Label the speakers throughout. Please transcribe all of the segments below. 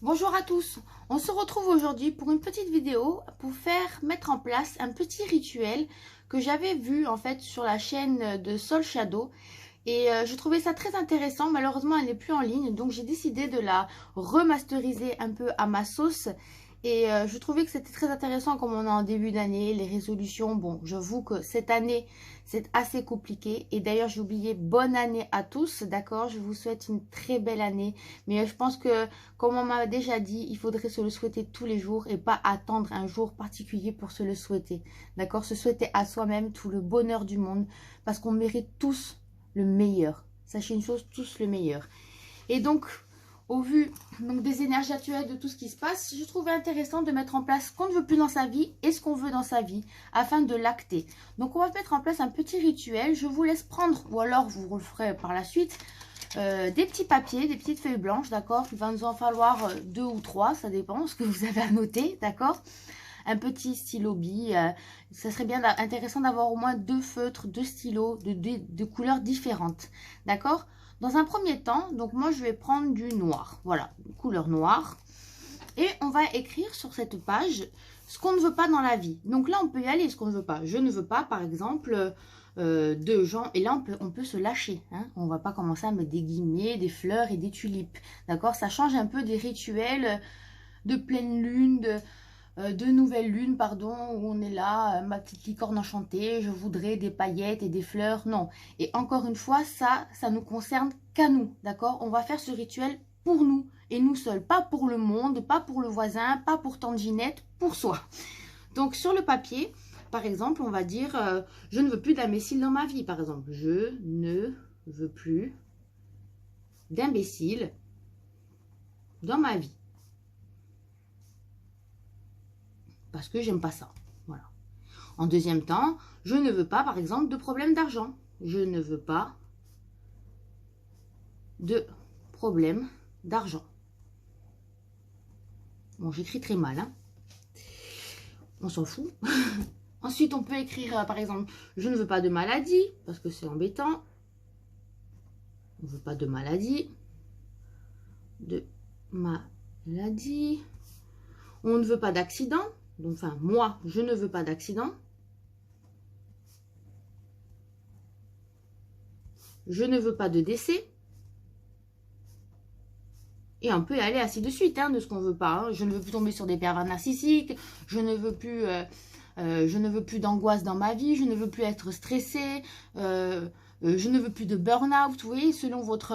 Speaker 1: Bonjour à tous, on se retrouve aujourd'hui pour une petite vidéo pour mettre en place un petit rituel que j'avais vu en fait sur la chaîne de Soul Shadow et je trouvais ça très intéressant. Malheureusement elle n'est plus en ligne, donc j'ai décidé de la remasteriser un peu à ma sauce. Et je trouvais que c'était très intéressant comme on est en début d'année, les résolutions. Bon, j'avoue que cette année, c'est assez compliqué. Et d'ailleurs, j'ai oublié bonne année à tous, d'accord? Je vous souhaite une très belle année. Mais je pense que, comme on m'a déjà dit, il faudrait se le souhaiter tous les jours et pas attendre un jour particulier pour se le souhaiter, d'accord? Se souhaiter à soi-même tout le bonheur du monde parce qu'on mérite tous le meilleur. Sachez une chose, tous le meilleur. Et donc, au vu des énergies actuelles, de tout ce qui se passe, je trouvais intéressant de mettre en place ce qu'on ne veut plus dans sa vie et ce qu'on veut dans sa vie, afin de l'acter. Donc on va mettre en place un petit rituel, je vous laisse prendre, ou alors vous le ferez par la suite, des petits papiers, des petites feuilles blanches, d'accord? Il va nous en falloir 2 ou 3, ça dépend ce que vous avez à noter, d'accord? Un petit stylo bille, ça serait bien intéressant d'avoir au moins 2 feutres, 2 stylos de couleurs différentes, d'accord? Dans un premier temps, donc moi je vais prendre du noir, voilà, couleur noire. Et on va écrire sur cette page ce qu'on ne veut pas dans la vie. Donc là on peut y aller, ce qu'on ne veut pas. Je ne veux pas par exemple de gens, et là on peut se lâcher. Hein, on ne va pas commencer à mettre des guillemets, des fleurs et des tulipes. D'accord? Ça change un peu des rituels de pleine lune, de nouvelle lune, pardon, où on est là, ma petite licorne enchantée, je voudrais des paillettes et des fleurs, non. Et encore une fois, ça nous concerne qu'à nous, d'accord? On va faire ce rituel pour nous, et nous seuls, pas pour le monde, pas pour le voisin, pas pour tante Ginette, pour soi. Donc sur le papier, par exemple, on va dire, je ne veux plus d'imbéciles dans ma vie, par exemple. Je ne veux plus d'imbéciles dans ma vie. Parce que j'aime pas ça. Voilà. En deuxième temps, je ne veux pas, par exemple, de problème d'argent. Je ne veux pas de problème d'argent. Bon, j'écris très mal, hein. On s'en fout. Ensuite, on peut écrire, par exemple, je ne veux pas de maladie, parce que c'est embêtant. On ne veut pas de maladie. De maladie. On ne veut pas d'accident. Donc, enfin, moi, je ne veux pas d'accident. Je ne veux pas de décès. Et on peut y aller ainsi de suite, hein, de ce qu'on ne veut pas. Hein. Je ne veux plus tomber sur des pervers narcissiques. Je ne veux plus d'angoisse dans ma vie. Je ne veux plus être stressée. Je ne veux plus de burn-out. Vous voyez, selon votre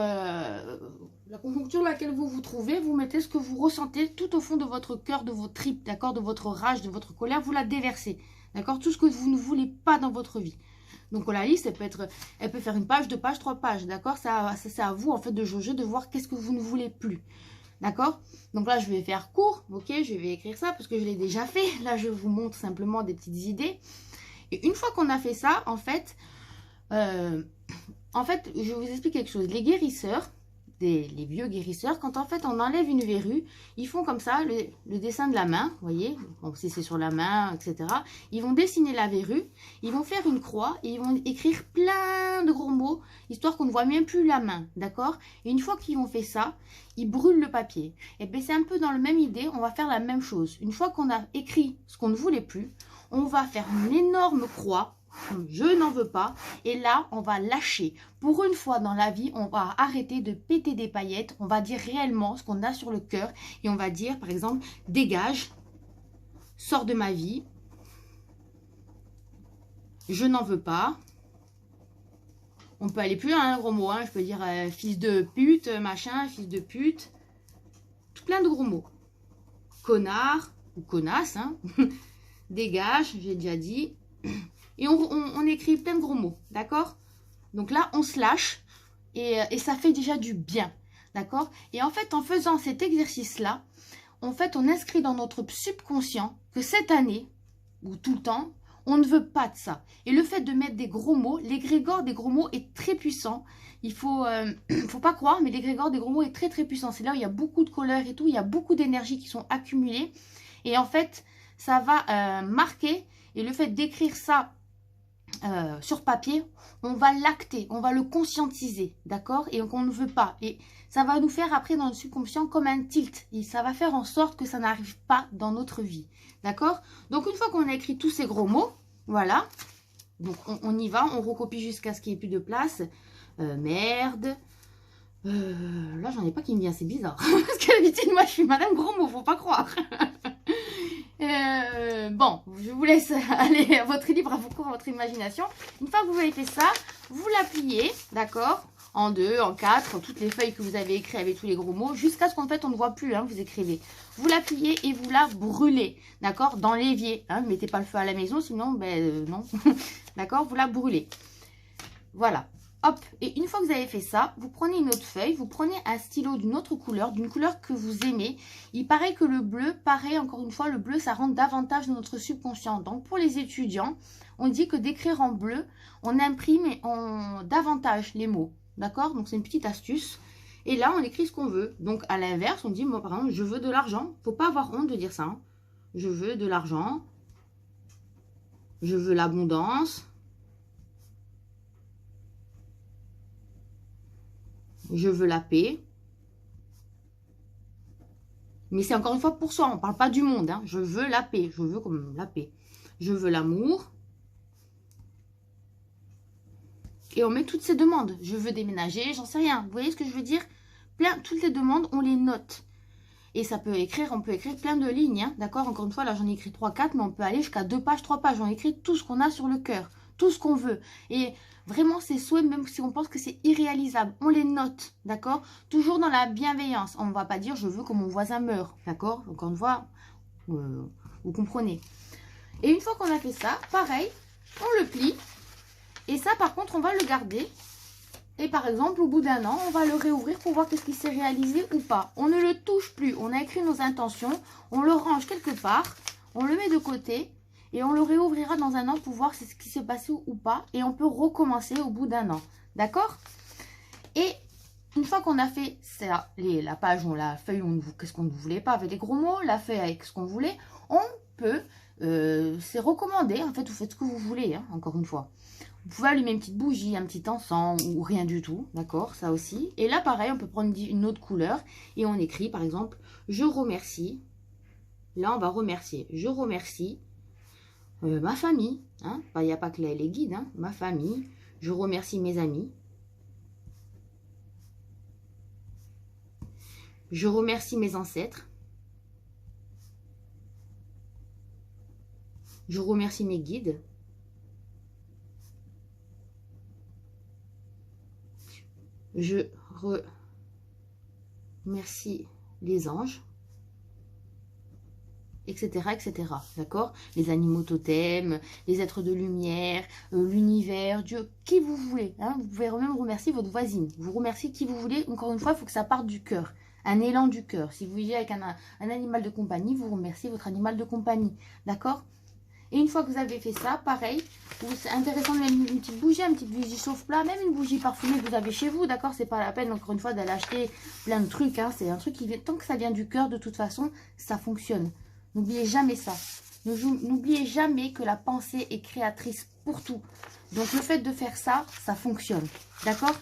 Speaker 1: la conjoncture dans laquelle vous vous trouvez, vous mettez ce que vous ressentez tout au fond de votre cœur, de vos tripes, d'accord, de votre rage, de votre colère, vous la déversez, d'accord, tout ce que vous ne voulez pas dans votre vie. Donc la liste, elle peut faire une page, 2 pages, 3 pages, d'accord, ça c'est à vous en fait de jauger, de voir qu'est-ce que vous ne voulez plus, d'accord. Donc là je vais faire court, ok, je vais écrire ça parce que je l'ai déjà fait. Là je vous montre simplement des petites idées. Et une fois qu'on a fait ça, en fait, je vous explique quelque chose. Les guérisseurs, les vieux guérisseurs, quand en fait on enlève une verrue, ils font comme ça le dessin de la main, vous voyez, bon, si c'est sur la main, etc. Ils vont dessiner la verrue, ils vont faire une croix et ils vont écrire plein de gros mots, histoire qu'on ne voit même plus la main, d'accord? Et une fois qu'ils ont fait ça, ils brûlent le papier. Et bien c'est un peu dans la même idée, on va faire la même chose. Une fois qu'on a écrit ce qu'on ne voulait plus, on va faire une énorme croix, je n'en veux pas, et là on va lâcher. Pour une fois dans la vie, on va arrêter de péter des paillettes, on va dire réellement ce qu'on a sur le cœur, et on va dire par exemple, dégage, sors de ma vie, je n'en veux pas. On peut aller plus loin, un gros mot, hein. Je peux dire fils de pute, machin, fils de pute, tout plein de gros mots, connard ou connasse, hein. Dégage, j'ai déjà dit. Et on écrit plein de gros mots, d'accord? Donc là, on se lâche et ça fait déjà du bien, d'accord? Et en fait, en faisant cet exercice-là, en fait, on inscrit dans notre subconscient que cette année, ou tout le temps, on ne veut pas de ça. Et le fait de mettre des gros mots, l'égrégore des gros mots est très puissant. Il faut pas croire, mais l'égrégore des gros mots est très très puissant. C'est là où il y a beaucoup de couleurs et tout, il y a beaucoup d'énergie qui sont accumulées. Et en fait, ça va marquer, et le fait d'écrire ça sur papier, on va l'acter, on va le conscientiser, d'accord? Et qu'on ne veut pas. Et ça va nous faire après dans le subconscient comme un tilt. Et ça va faire en sorte que ça n'arrive pas dans notre vie, d'accord? Donc une fois qu'on a écrit tous ces gros mots, voilà. Donc on y va, on recopie jusqu'à ce qu'il n'y ait plus de place. Merde. Là j'en ai pas qui me vient, c'est bizarre. Parce qu'à l'habitude moi je suis madame gros mots, faut pas croire. Bon, je vous laisse aller à votre libre, à votre imagination. Une fois que vous avez fait ça, vous la pliez, d'accord? En 2, en 4, toutes les feuilles que vous avez écrites avec tous les gros mots, jusqu'à ce qu'en fait on ne voit plus, hein, vous écrivez. Vous la pliez et vous la brûlez, d'accord? Dans l'évier, hein, ne mettez pas le feu à la maison, sinon, ben non. D'accord? Vous la brûlez. Voilà. Hop, et une fois que vous avez fait ça, vous prenez une autre feuille, vous prenez un stylo d'une autre couleur, d'une couleur que vous aimez. Il paraît que le bleu, pareil, encore une fois, le bleu, ça rentre davantage dans notre subconscient. Donc, pour les étudiants, on dit que d'écrire en bleu, on imprime davantage les mots. D'accord? Donc, c'est une petite astuce. Et là, on écrit ce qu'on veut. Donc, à l'inverse, on dit, moi, par exemple, je veux de l'argent. Faut pas avoir honte de dire ça. Hein. Je veux de l'argent. Je veux l'abondance. Je veux la paix. Mais c'est encore une fois pour soi. On ne parle pas du monde. Hein. Je veux la paix. Je veux comme la paix. Je veux l'amour. Et on met toutes ces demandes. Je veux déménager. J'en sais rien. Vous voyez ce que je veux dire? Toutes les demandes, on les note. Et ça peut écrire, on peut écrire plein de lignes. Hein. D'accord? Encore une fois, là, j'en ai écrit 3-4. Mais on peut aller jusqu'à 2 pages, 3 pages. On écrit tout ce qu'on a sur le cœur. Tout ce qu'on veut. Et vraiment, ces souhaits, même si on pense que c'est irréalisable, on les note, d'accord? Toujours dans la bienveillance. On ne va pas dire, je veux que mon voisin meure, d'accord? Encore une fois, vous comprenez. Et une fois qu'on a fait ça, pareil, on le plie. Et ça, par contre, on va le garder. Et par exemple, au bout d'un an, on va le réouvrir pour voir qu'est-ce qui s'est réalisé ou pas. On ne le touche plus. On a écrit nos intentions. On le range quelque part. On le met de côté. Et on le réouvrira dans un an pour voir ce qui s'est passé ou pas. Et on peut recommencer au bout d'un an. D'accord? Et une fois qu'on a fait ça, la page, la feuille, qu'est-ce qu'on ne voulait pas avec les gros mots, la feuille avec ce qu'on voulait, on peut, c'est recommandé. En fait, vous faites ce que vous voulez, hein, encore une fois. Vous pouvez allumer une petite bougie, un petit encens ou rien du tout. D'accord? Ça aussi. Et là, pareil, on peut prendre une autre couleur. Et on écrit, par exemple, je remercie. Là, on va remercier. Je remercie. Ma famille, hein, il n'y a pas que les guides, hein, ma famille, je remercie mes amis, je remercie mes ancêtres, je remercie mes guides, je remercie les anges, etc., etc. D'accord? Les animaux totems, les êtres de lumière, l'univers, Dieu, qui vous voulez. Hein? Vous pouvez même remercier votre voisine. Vous remerciez qui vous voulez. Encore une fois, il faut que ça parte du cœur. Un élan du cœur. Si vous vivez avec un animal de compagnie, vous remerciez votre animal de compagnie. D'accord? Et une fois que vous avez fait ça, pareil, c'est intéressant de mettre une petite bougie, une petite bougie chauffe-plat, même une bougie parfumée que vous avez chez vous, d'accord? C'est pas la peine, encore une fois, d'aller acheter plein de trucs, hein. C'est un truc qui vient, tant que ça vient du cœur, de toute façon, ça fonctionne. N'oubliez jamais ça. N'oubliez jamais que la pensée est créatrice pour tout. Donc, le fait de faire ça, ça fonctionne. D'accord?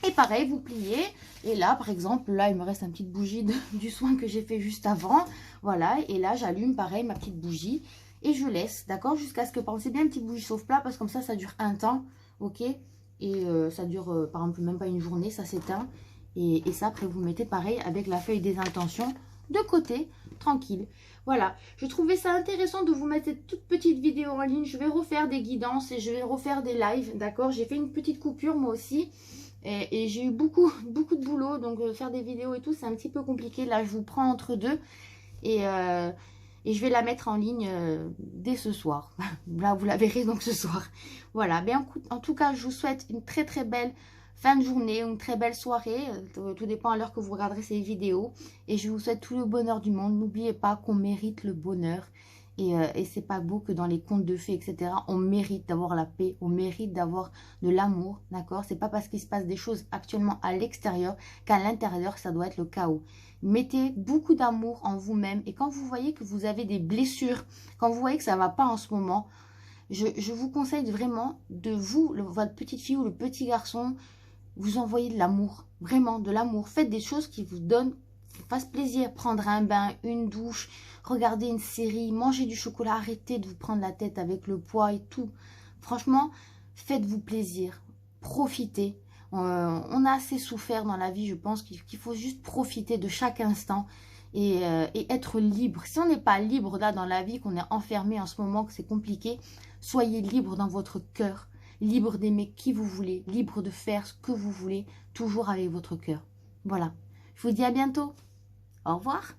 Speaker 1: Et pareil, vous pliez. Et là, par exemple, là, il me reste une petite bougie du soin que j'ai fait juste avant. Voilà. Et là, j'allume, pareil, ma petite bougie. Et je laisse, d'accord? Jusqu'à ce que, pensez bien, une petite bougie chauffe-plat. Parce que comme ça dure un temps. Ok? Et ça dure, par exemple, même pas une journée. Ça s'éteint. Et ça, après, vous mettez pareil avec la feuille des intentions de côté, tranquille. Voilà, je trouvais ça intéressant de vous mettre cette toute petite vidéo en ligne. Je vais refaire des guidances et je vais refaire des lives, d'accord? J'ai fait une petite coupure moi aussi et j'ai eu beaucoup de boulot. Donc faire des vidéos et tout, c'est un petit peu compliqué. Là, je vous prends entre deux et je vais la mettre en ligne dès ce soir. Là, vous la verrez donc ce soir. Voilà, mais en tout cas, je vous souhaite une très belle fin de journée, une très belle soirée. Tout dépend à l'heure que vous regarderez ces vidéos. Et je vous souhaite tout le bonheur du monde. N'oubliez pas qu'on mérite le bonheur. Et c'est pas beau que dans les contes de fées, etc., on mérite d'avoir la paix, on mérite d'avoir de l'amour, d'accord? C'est pas parce qu'il se passe des choses actuellement à l'extérieur qu'à l'intérieur, ça doit être le chaos. Mettez beaucoup d'amour en vous-même. Et quand vous voyez que vous avez des blessures, quand vous voyez que ça va pas en ce moment, Je vous conseille vraiment de vous, votre petite fille ou le petit garçon, vous envoyer de l'amour. Vraiment, de l'amour. Faites des choses qui vous donnent, qui vous fassent plaisir. Prendre un bain, une douche, regarder une série, manger du chocolat. Arrêtez de vous prendre la tête avec le poids et tout. Franchement, faites-vous plaisir. Profitez. On a assez souffert dans la vie, je pense qu'il faut juste profiter de chaque instant et être libre. Si on n'est pas libre là dans la vie, qu'on est enfermé en ce moment, que c'est compliqué, soyez libre dans votre cœur, libre d'aimer qui vous voulez, libre de faire ce que vous voulez, toujours avec votre cœur. Voilà. Je vous dis à bientôt. Au revoir.